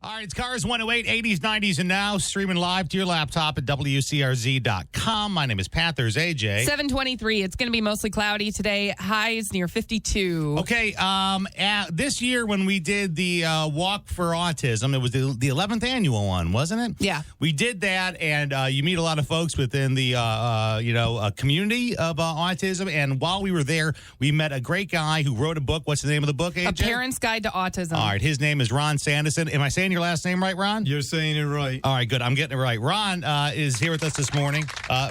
All right, it's Cars 108, 80s, 90s, and now streaming live to your laptop at WCRZ.com. My name is Pat. There's AJ. 723. It's going to be mostly cloudy today. Highs near 52. Okay, this year when we did the Walk for Autism, it was the 11th annual one, wasn't it? Yeah. We did that, and you meet a lot of folks within the, community of autism. And while we were there, we met a great guy who wrote a book. What's the name of the book, AJ? A Parent's Guide to Autism. All right, his name is Ron Sandison. Am I saying your last name right, Ron? You're saying it right. All right, good. I'm getting it right. Ron is here with us this morning.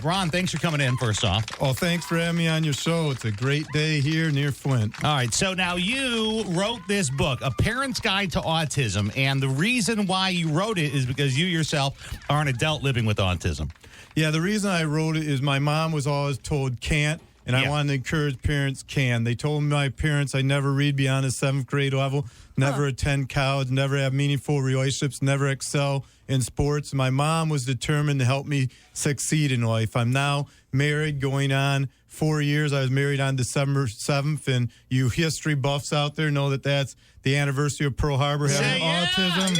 Ron, thanks for coming in, first off. Oh, thanks for having me on your show. It's a great day here near Flint. All right, so now you wrote this book, A Parent's Guide to Autism, and the reason why you wrote it is because you yourself are an adult living with autism. Yeah, the reason I wrote it is my mom was always told can't, and I wanted to encourage parents can. They told my parents I never read beyond the 7th grade level, never attend college, never have meaningful relationships, never excel in sports. My mom was determined to help me succeed in life. I'm now married, going on 4 years. I was married on December 7th, and you history buffs out there know that that's the anniversary of Pearl Harbor having autism.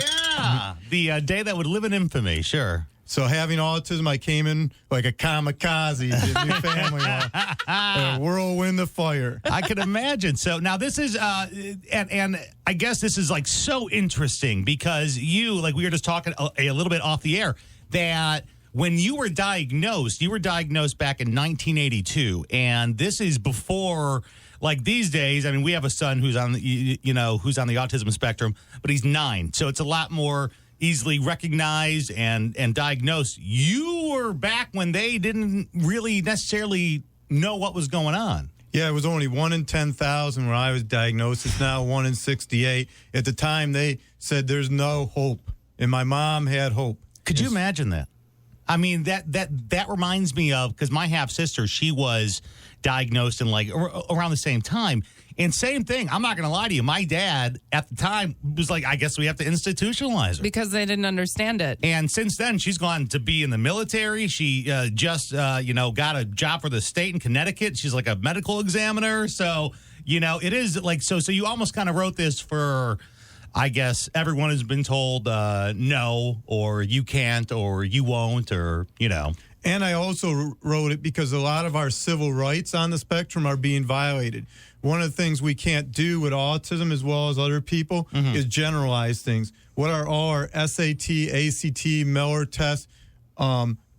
Yeah, the day that would live in infamy, sure. So having autism, I came in like a kamikaze to a new family, a whirlwind of fire. I can imagine. So now this is, and I guess this is like so interesting because you, like we were just talking a little bit off the air, that when you were diagnosed back in 1982, and this is before, like these days. I mean, we have a son who's on the, who's on the autism spectrum, but he's 9, so it's a lot more easily recognized and diagnosed. You were back when they didn't really necessarily know what was going on. Yeah, it was only 1 in 10,000 when I was diagnosed. It's now 1 in 68. At the time, they said there's no hope, and my mom had hope. Could you imagine that? I mean, that reminds me of, because my half-sister, she was diagnosed in like around the same time. And same thing, I'm not going to lie to you. My dad at the time was like, I guess we have to institutionalize her. Because they didn't understand it. And since then, she's gone to be in the military. She just got a job for the state in Connecticut. She's like a medical examiner. So, it is like, so you almost kind of wrote this for, I guess, everyone has been told no, or you can't, or you won't, or, And I also wrote it because a lot of our civil rights on the spectrum are being violated. One of the things we can't do with autism as well as other people is generalize things. What are all our SAT, ACT, Miller tests,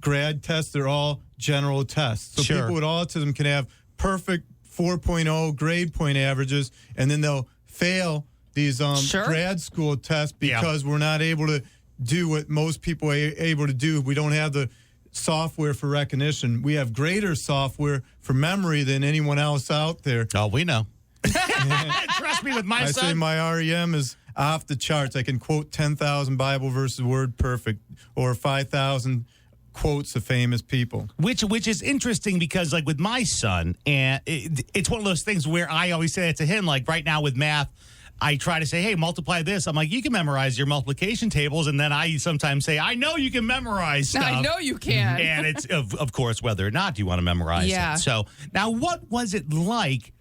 grad tests? They're all general tests. So people with autism can have perfect 4.0 grade point averages, and then they'll fail these grad school tests because we're not able to do what most people are able to do. We don't have the software for recognition. We have greater software for memory than anyone else out there. Oh, we know. Trust me with my son. I say my REM is off the charts. I can quote 10,000 Bible verses word perfect, or 5,000 quotes of famous people. Which is interesting because, like, with my son, and it's one of those things where I always say it to him, like right now with math, I try to say, hey, multiply this. I'm like, you can memorize your multiplication tables. And then I sometimes say, I know you can memorize stuff. I know you can. And it's, of course, whether or not you want to memorize it. So now what was it like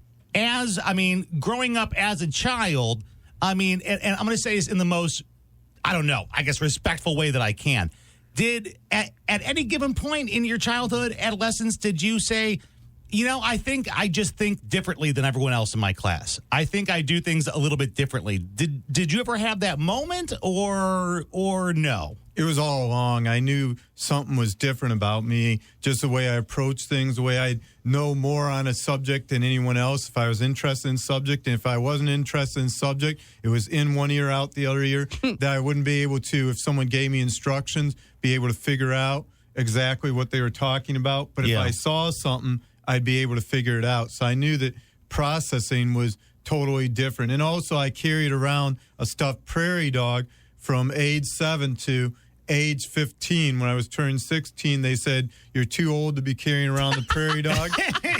growing up as a child? I mean, and I'm going to say this in the most, respectful way that I can. Did, at any given point in your childhood, adolescence, did you say, I just think differently than everyone else in my class. I think I do things a little bit differently. Did you ever have that moment or no? It was all along. I knew something was different about me, just the way I approach things, the way I know more on a subject than anyone else. If I was interested in subject, and if I wasn't interested in subject, it was in one ear, out the other ear, that I wouldn't be able to, if someone gave me instructions, be able to figure out exactly what they were talking about. But if I saw something, I'd be able to figure it out. So I knew that processing was totally different. And also I carried around a stuffed prairie dog from age 7 to age 15. When I was turned 16, they said, you're too old to be carrying around the prairie dog.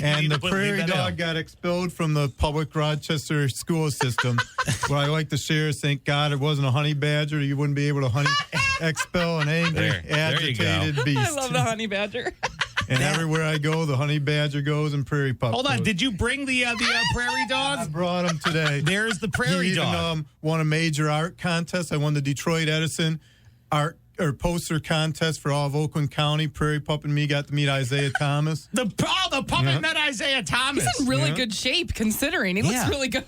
And the prairie dog got expelled from the public Rochester school system. What I like to share is, thank God it wasn't a honey badger. You wouldn't be able to expel an angry, agitated beast. I love the honey badger. And everywhere I go, the honey badger goes and prairie pup Hold on. goes. Did you bring the prairie I dog? brought him today. There's the prairie He even dog. won a major art contest. I won the Detroit Edison art or poster contest for all of Oakland County. Prairie Pup and me got to meet Isaiah Thomas. The puppet met Isaiah Thomas. He's in really good shape considering. He looks really good.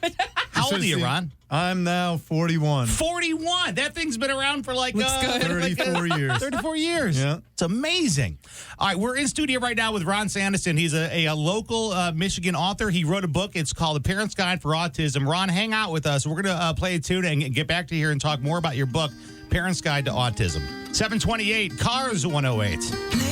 How old are you, Ron? I'm now 41. 41. That thing's been around for like Looks good. 34 years. 34 years. Yeah. It's amazing. All right, we're in studio right now with Ron Sandison. He's a local Michigan author. He wrote a book. It's called The Parent's Guide for Autism. Ron, hang out with us. We're going to play a tune and get back to here and talk more about your book, Parent's Guide to Autism. 728, Cars 108.